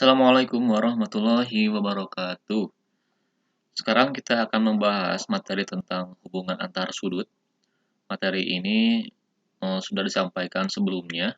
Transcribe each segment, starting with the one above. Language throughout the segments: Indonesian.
Assalamualaikum warahmatullahi wabarakatuh. Sekarang kita akan membahas materi tentang hubungan antar sudut. Materi ini sudah disampaikan sebelumnya,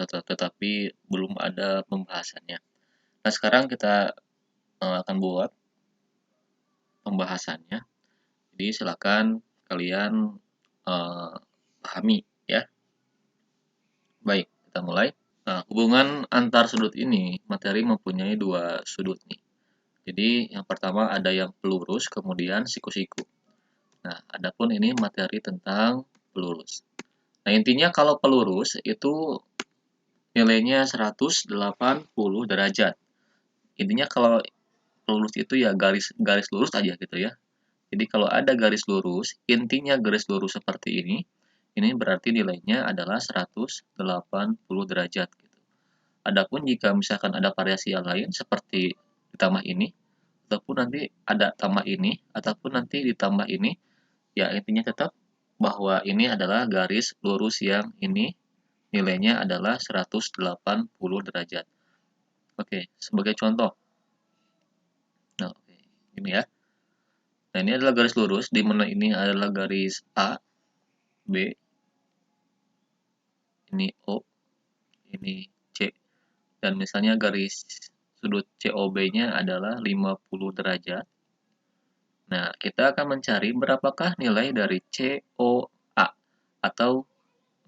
tetapi belum ada pembahasannya. Nah, sekarang kita akan buat pembahasannya. Jadi silakan kalian pahami ya. Baik, kita mulai. Nah, hubungan antar sudut ini, materi mempunyai dua sudut nih. Jadi yang pertama ada yang pelurus, kemudian siku-siku. Nah, adapun ini materi tentang pelurus. Nah, intinya kalau pelurus itu nilainya 180 derajat. Intinya kalau pelurus itu ya garis lurus aja gitu ya. Jadi kalau ada garis lurus, intinya garis lurus seperti ini berarti nilainya adalah 180 derajat gitu. Adapun jika misalkan ada variasi yang lain seperti ditambah ini, ataupun nanti ada tambah ini, ataupun nanti ditambah ini, ya intinya tetap bahwa ini adalah garis lurus yang ini nilainya adalah 180 derajat. Oke, sebagai contoh. Nah, oke, ini ya. Nah, ini adalah garis lurus di mana ini adalah garis A, B, ini O, ini C. Dan misalnya garis sudut COB-nya adalah 50 derajat. Nah, kita akan mencari berapakah nilai dari COA atau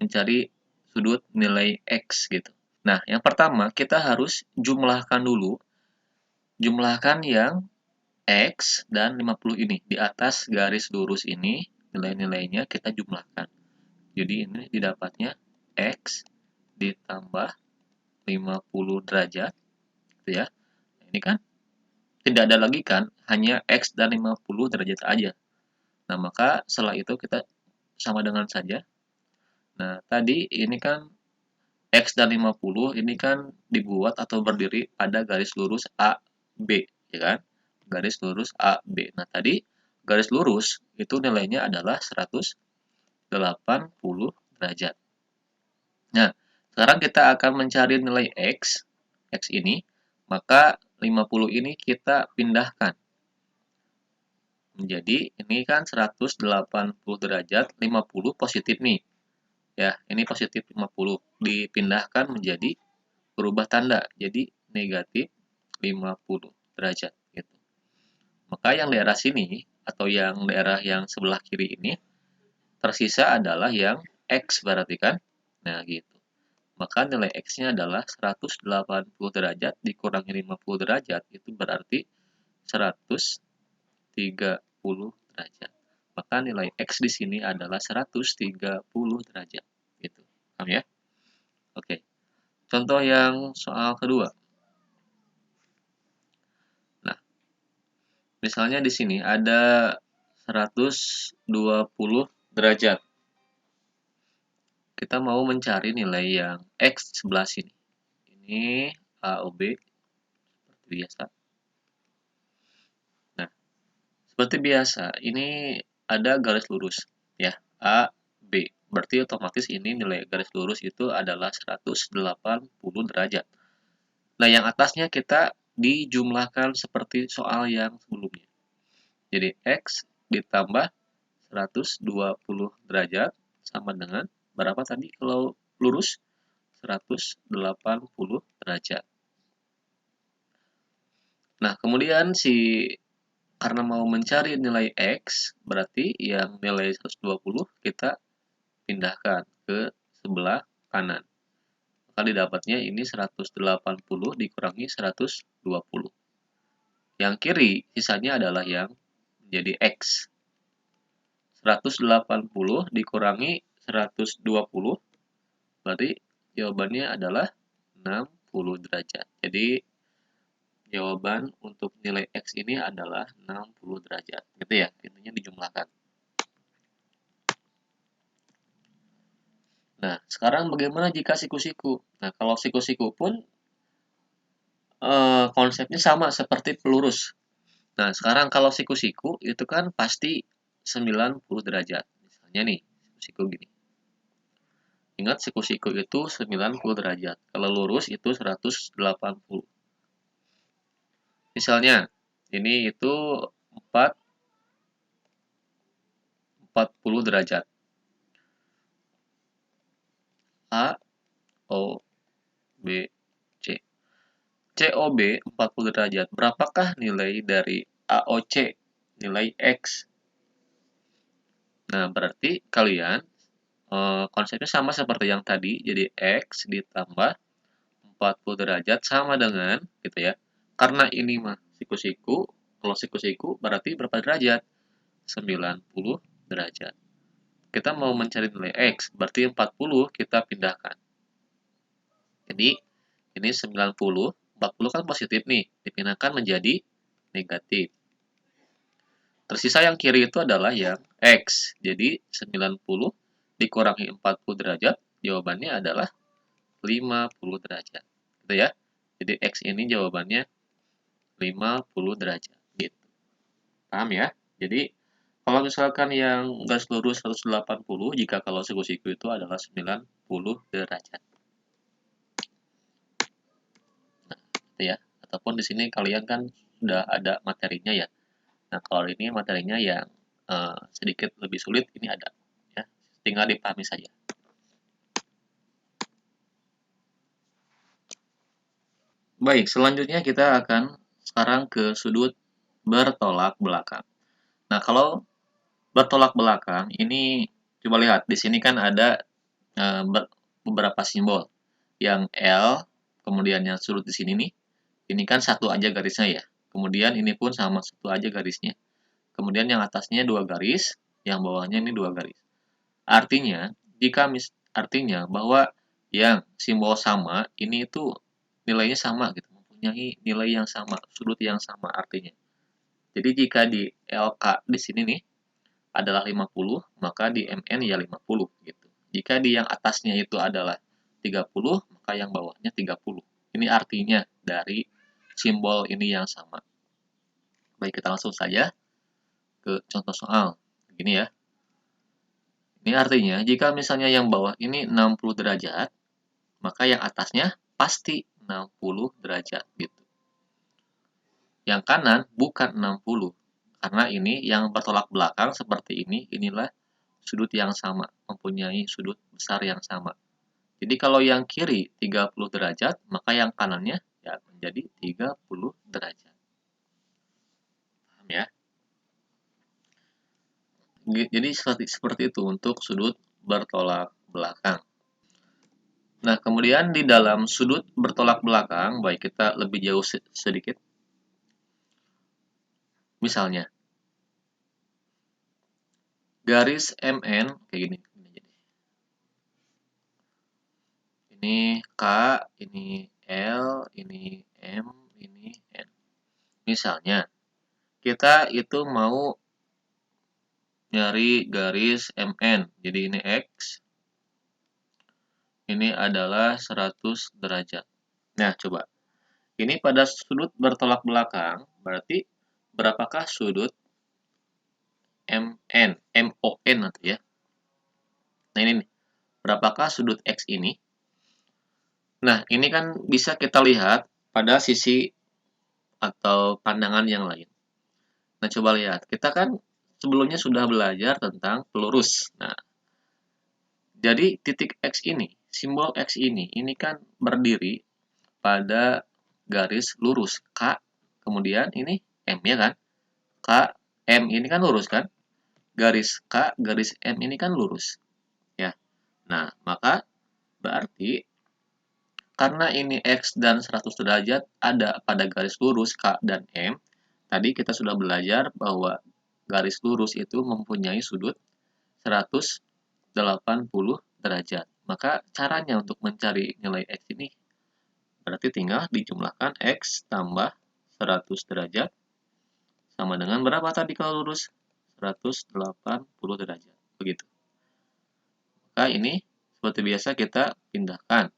mencari sudut nilai X gitu. Nah, yang pertama kita harus jumlahkan dulu, jumlahkan yang X dan 50 ini. Di atas garis lurus ini, nilai-nilainya kita jumlahkan. Jadi ini didapatnya X ditambah 50 derajat, gitu ya. Ini kan tidak ada lagi kan, hanya X dan 50 derajat aja. Nah, maka setelah itu kita sama dengan saja. Nah, tadi ini kan X dan 50 ini kan dibuat atau berdiri pada garis lurus AB, ya kan? Garis lurus AB. Nah, tadi garis lurus itu nilainya adalah 180 derajat. Nah, sekarang kita akan mencari nilai X ini, maka 50 ini kita pindahkan. Jadi, ini kan 180 derajat, 50 positif nih. Ya, ini positif 50. Dipindahkan menjadi berubah tanda, jadi negatif 50 derajat. Gitu. Maka yang daerah sini, atau yang daerah yang sebelah kiri ini, tersisa adalah yang X berarti kan? Nah, gitu. Maka nilai X-nya adalah 180 derajat dikurangi 50 derajat, itu berarti 130 derajat. Maka nilai X di sini adalah 130 derajat. Gitu. Paham ya? Oke. Contoh yang soal kedua. Nah, misalnya di sini ada 120 derajat. Kita mau mencari nilai yang X sebelah sini. Ini AOB seperti biasa. Nah, seperti biasa, ini ada garis lurus ya, A, B. Berarti otomatis ini nilai garis lurus itu adalah 180 derajat. Nah, yang atasnya kita dijumlahkan seperti soal yang sebelumnya. Jadi X ditambah 120 derajat sama dengan berapa tadi kalau lurus? 180 derajat. Nah, kemudian karena mau mencari nilai X, berarti yang nilai 120 kita pindahkan ke sebelah kanan. Maka didapatnya ini 180 dikurangi 120. Yang kiri sisanya adalah yang menjadi X. 180 dikurangi 120, berarti jawabannya adalah 60 derajat. Jadi jawaban untuk nilai X ini adalah 60 derajat. Gitu ya, intinya dijumlahkan. Nah, sekarang bagaimana jika siku-siku? Nah, kalau siku-siku pun konsepnya sama seperti pelurus. Nah, sekarang kalau siku-siku itu kan pasti 90 derajat. Misalnya nih, siku gini. Ingat siku-siku itu 90 derajat. Kalau lurus itu 180. Misalnya, ini itu 40 derajat. A, O, B, C. COB 40 derajat. Berapakah nilai dari AOC? Nilai X. Nah, berarti kalian konsepnya sama seperti yang tadi. Jadi X ditambah 40 derajat sama dengan, gitu ya. Karena ini mah siku-siku, kalau siku-siku berarti berapa derajat? 90 derajat. Kita mau mencari nilai X, berarti 40 kita pindahkan. Jadi, ini 90, 40 kan positif nih, dipindahkan menjadi negatif. Tersisa yang kiri itu adalah yang X. Jadi, 90 dikurangi 40 derajat, jawabannya adalah 50 derajat. Gitu ya. Jadi, X ini jawabannya 50 derajat. Gitu. Paham ya? Jadi, kalau misalkan yang garis lurus 180, jika kalau siku-siku itu adalah 90 derajat. Nah, gitu ya. Ataupun di sini kalian kan sudah ada materinya ya. Nah, kalau ini materinya yang sedikit lebih sulit, ini ada. Ya. Tinggal dipahami saja. Baik, selanjutnya kita akan sekarang ke sudut bertolak belakang. Nah, kalau bertolak belakang, ini coba lihat, di sini kan ada beberapa simbol. Yang L, kemudian yang sudut di sini nih, ini kan satu aja garisnya ya. Kemudian ini pun sama satu aja garisnya. Kemudian yang atasnya dua garis, yang bawahnya ini dua garis. Artinya, artinya bahwa yang simbol sama ini itu nilainya sama gitu, mempunyai nilai yang sama, sudut yang sama artinya. Jadi jika di LK di sini nih adalah 50, maka di MN ya 50 gitu. Jika di yang atasnya itu adalah 30, maka yang bawahnya 30. Ini artinya dari simbol ini yang sama. Baik, kita langsung saja ke contoh soal. Begini ya. Ini artinya jika misalnya yang bawah ini 60 derajat, maka yang atasnya pasti 60 derajat gitu. Yang kanan bukan 60, karena ini yang bertolak belakang seperti ini, inilah sudut yang sama, mempunyai sudut besar yang sama. Jadi kalau yang kiri 30 derajat, maka yang kanannya ya menjadi 30 derajat. Paham ya? Jadi seperti itu untuk sudut bertolak belakang. Nah, kemudian di dalam sudut bertolak belakang, baik kita lebih jauh sedikit. Misalnya, garis MN kayak gini. Ini K, ini L, ini M, ini N. Misalnya, kita itu mau nyari garis MN. Jadi ini X, ini adalah 100 derajat. Nah, coba. Ini pada sudut bertolak belakang, berarti berapakah sudut MN, MON nanti ya. Nah, ini nih. Berapakah sudut X ini? Nah, ini kan bisa kita lihat pada sisi atau pandangan yang lain. Nah, coba lihat. Kita kan sebelumnya sudah belajar tentang pelurus. Nah, jadi titik X ini, simbol X ini kan berdiri pada garis lurus K, kemudian ini M ya kan? K, M ini kan lurus kan? Garis K, garis M ini kan lurus. Ya. Nah, maka berarti karena ini X dan 100 derajat ada pada garis lurus K dan M, tadi kita sudah belajar bahwa garis lurus itu mempunyai sudut 180 derajat. Maka caranya untuk mencari nilai X ini berarti tinggal dijumlahkan X tambah 100 derajat sama dengan berapa tadi kalau lurus? 180 derajat. Begitu. Maka ini seperti biasa kita pindahkan.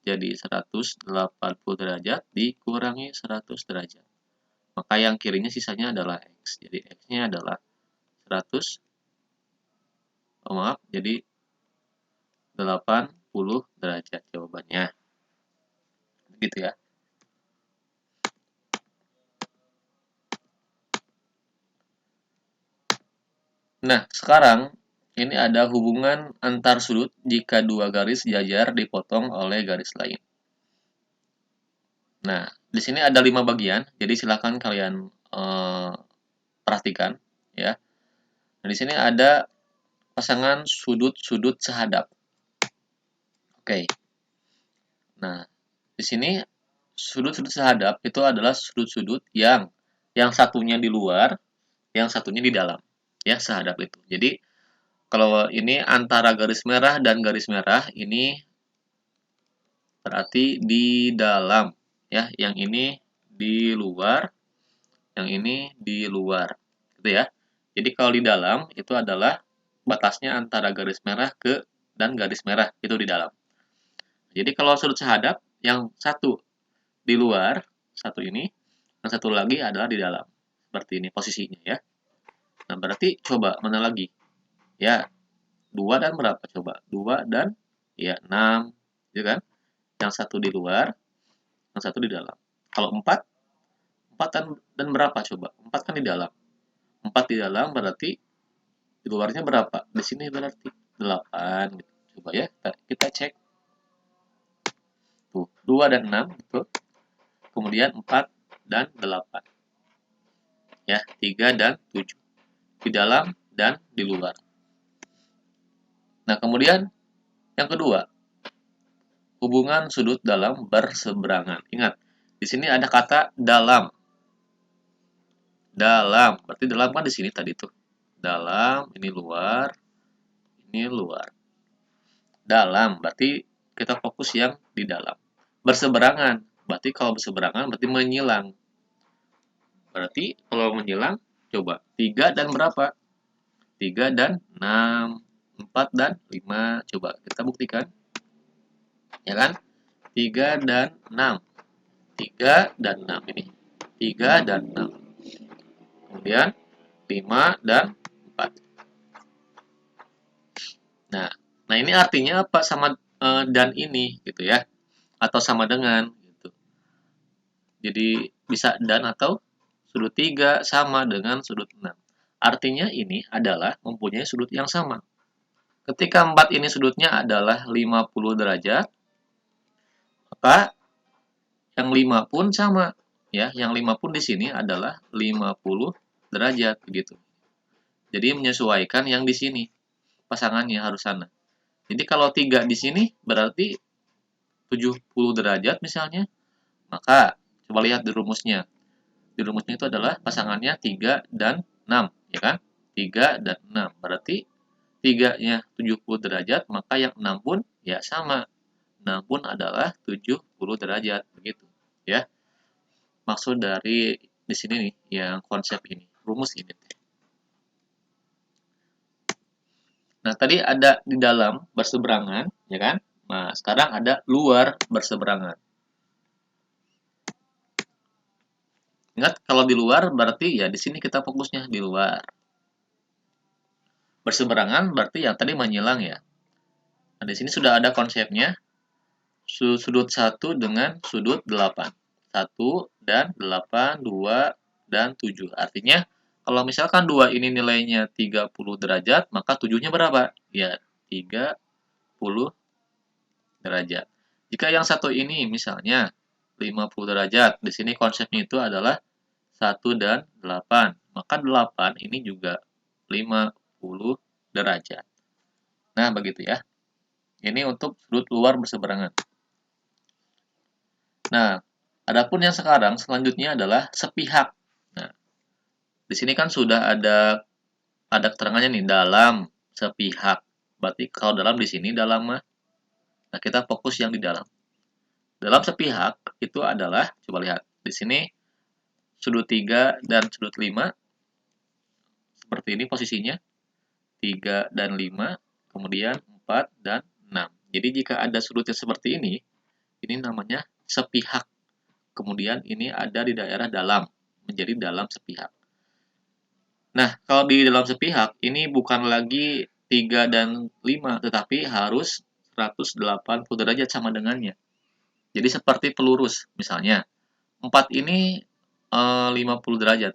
Jadi 180 derajat dikurangi 100 derajat. Maka yang kirinya sisanya adalah X. Jadi X-nya adalah 100, maaf, jadi 80 derajat jawabannya. Begitu ya. Nah, sekarang ini ada hubungan antar sudut jika dua garis sejajar dipotong oleh garis lain. Nah, di sini ada 5 bagian, jadi silakan kalian perhatikan ya. Nah, di sini ada pasangan sudut-sudut sehadap. Oke. Nah, di sini sudut-sudut sehadap itu adalah sudut-sudut yang satunya di luar, yang satunya di dalam. Ya, sehadap itu. Jadi, kalau ini antara garis merah dan garis merah, ini berarti di dalam. Ya, yang ini di luar, yang ini di luar. Gitu ya. Jadi, kalau di dalam, itu adalah batasnya antara garis merah dan garis merah, itu di dalam. Jadi, kalau sudut sehadap, yang satu di luar, satu ini, yang satu lagi adalah di dalam. Seperti ini posisinya ya. Nah, berarti coba mana lagi? Ya, 2 dan berapa coba? 2 dan ya 6, ya kan? Yang satu di luar, yang satu di dalam. Kalau 4, 4 dan berapa coba? 4 kan di dalam. 4 di dalam berarti di luarnya berapa? Di sini berarti 8 gitu. Coba ya, kita cek. Tuh, 2 dan 6 gitu. Kemudian 4 dan 8. Ya, 3 dan 7. Di dalam dan di luar. Nah, kemudian yang kedua, hubungan sudut dalam berseberangan. Ingat, di sini ada kata dalam. Dalam, berarti dalam kan di sini tadi tuh. Dalam, ini luar, ini luar. Dalam, berarti kita fokus yang di dalam. Berseberangan, berarti kalau berseberangan berarti menyilang. Berarti kalau menyilang, coba 3 dan berapa? 3 dan 6, 4 dan 5. Coba kita buktikan. Ya kan? 3 dan 6. 3 dan 6 ini. 3 dan 6. Kemudian 5 dan 4. Nah, nah ini artinya apa sama dan ini gitu ya. Atau sama dengan gitu. Jadi bisa dan atau sudut 3 sama dengan sudut 6. Artinya ini adalah mempunyai sudut yang sama. Ketika 4 ini sudutnya adalah 50 derajat, maka yang 5 pun sama. Ya, yang 5 pun di sini adalah 50 derajat begitu. Jadi menyesuaikan yang di sini. Pasangannya harus sana. Jadi kalau 3 di sini berarti 70 derajat misalnya, maka coba lihat di rumusnya. Di rumusnya itu adalah pasangannya 3 dan 6, ya kan? 3 dan 6. Berarti 3-nya 70 derajat, maka yang 6 pun ya sama. 6 pun adalah 70 derajat, begitu. Ya. Maksud dari di sini nih, yang konsep ini, rumus ini. Nah, tadi ada di dalam berseberangan, ya kan? Nah, sekarang ada luar berseberangan. Ingat, kalau di luar berarti ya di sini kita fokusnya di luar. Berseberangan berarti yang tadi menyilang ya. Nah, di sini sudah ada konsepnya. Sudut 1 dengan sudut 8. 1 dan 8, 2 dan 7. Artinya, kalau misalkan 2 ini nilainya 30 derajat, maka 7-nya berapa? Ya, 30 derajat. Jika yang satu ini misalnya 50 derajat, di sini konsepnya itu adalah 1 dan 8. Maka 8 ini juga 50 derajat. Nah, begitu ya. Ini untuk sudut luar berseberangan. Nah, adapun yang sekarang selanjutnya adalah sepihak. Nah, di sini kan sudah ada keterangannya nih dalam sepihak. Berarti kalau dalam di sini dalam mah. Nah, kita fokus yang di dalam. Dalam sepihak itu adalah coba lihat di sini sudut 3 dan sudut 5 seperti ini posisinya. 3 dan 5, kemudian 4 dan 6. Jadi jika ada sudutnya seperti ini namanya sepihak. Kemudian ini ada di daerah dalam, menjadi dalam sepihak. Nah, kalau di dalam sepihak, ini bukan lagi 3 dan 5, tetapi harus 180 derajat sama dengannya. Jadi seperti pelurus, misalnya. 4 ini 50 derajat.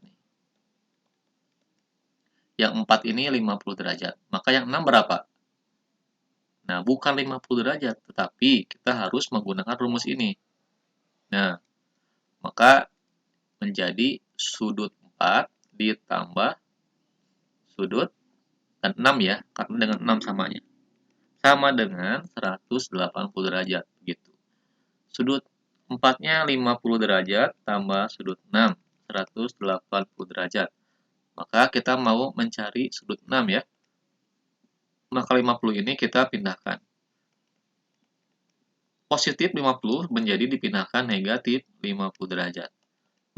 Yang 4 ini 50 derajat. Maka yang 6 berapa? Nah, bukan 50 derajat, tetapi kita harus menggunakan rumus ini. Nah, maka menjadi sudut 4 ditambah sudut dan 6 ya, karena dengan 6 samanya. Sama dengan 180 derajat gitu. Sudut 4-nya 50 derajat tambah sudut 6, 180 derajat. Maka kita mau mencari sudut 6 ya. Maka 50 ini kita pindahkan. Positif 50 menjadi dipindahkan negatif 50 derajat.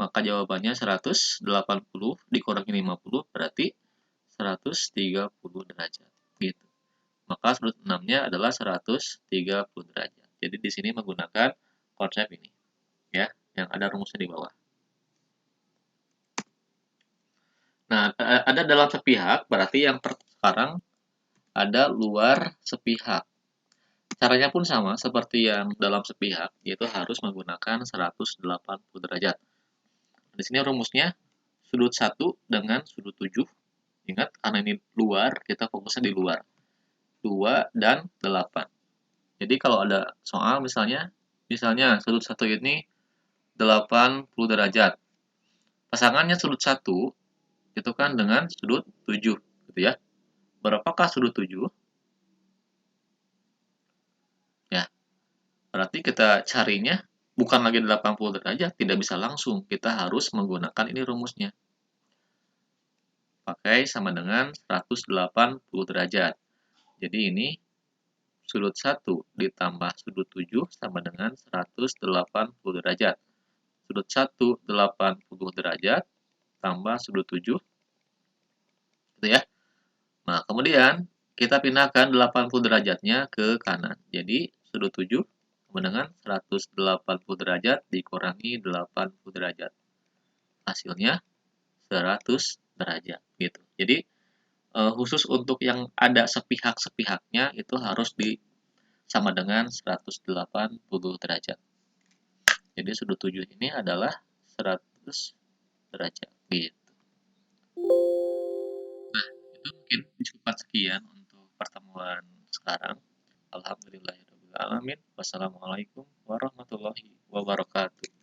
Maka jawabannya 180 dikurangi 50 berarti 130 derajat. Gitu. Maka sudut 6-nya adalah 130 derajat. Jadi di sini menggunakan konsep ini, ya, yang ada rumusnya di bawah. Nah, ada dalam sepihak, berarti yang sekarang ada luar sepihak. Caranya pun sama seperti yang dalam sepihak, yaitu harus menggunakan 180 derajat. Di sini rumusnya sudut 1 dengan sudut 7. Ingat, karena ini luar, kita fokusnya di luar. 2 dan 8. Jadi kalau ada soal misalnya sudut 1 ini 80 derajat. Pasangannya sudut 1 itu kan dengan sudut 7, gitu ya. Berapakah sudut 7? Ya, berarti kita carinya bukan lagi 80 derajat, tidak bisa langsung. Kita harus menggunakan ini rumusnya. Pakai sama dengan 180 derajat. Jadi ini sudut 1 ditambah sudut 7 sama dengan 180 derajat. Sudut 1 80 derajat tambah sudut 7, gitu ya. Nah, kemudian kita pindahkan 80 derajatnya ke kanan. Jadi sudut 7 sama dengan 180 derajat dikurangi 80 derajat. Hasilnya 100 derajat gitu. Jadi khusus untuk yang ada sepihak-sepihaknya itu harus sama dengan 180 derajat. Jadi sudut 7 ini adalah 100 derajat gitu. Nah, itu mungkin cukup sekian untuk pertemuan sekarang. Alhamdulillahirabbil alamin. Wassalamualaikum warahmatullahi wabarakatuh.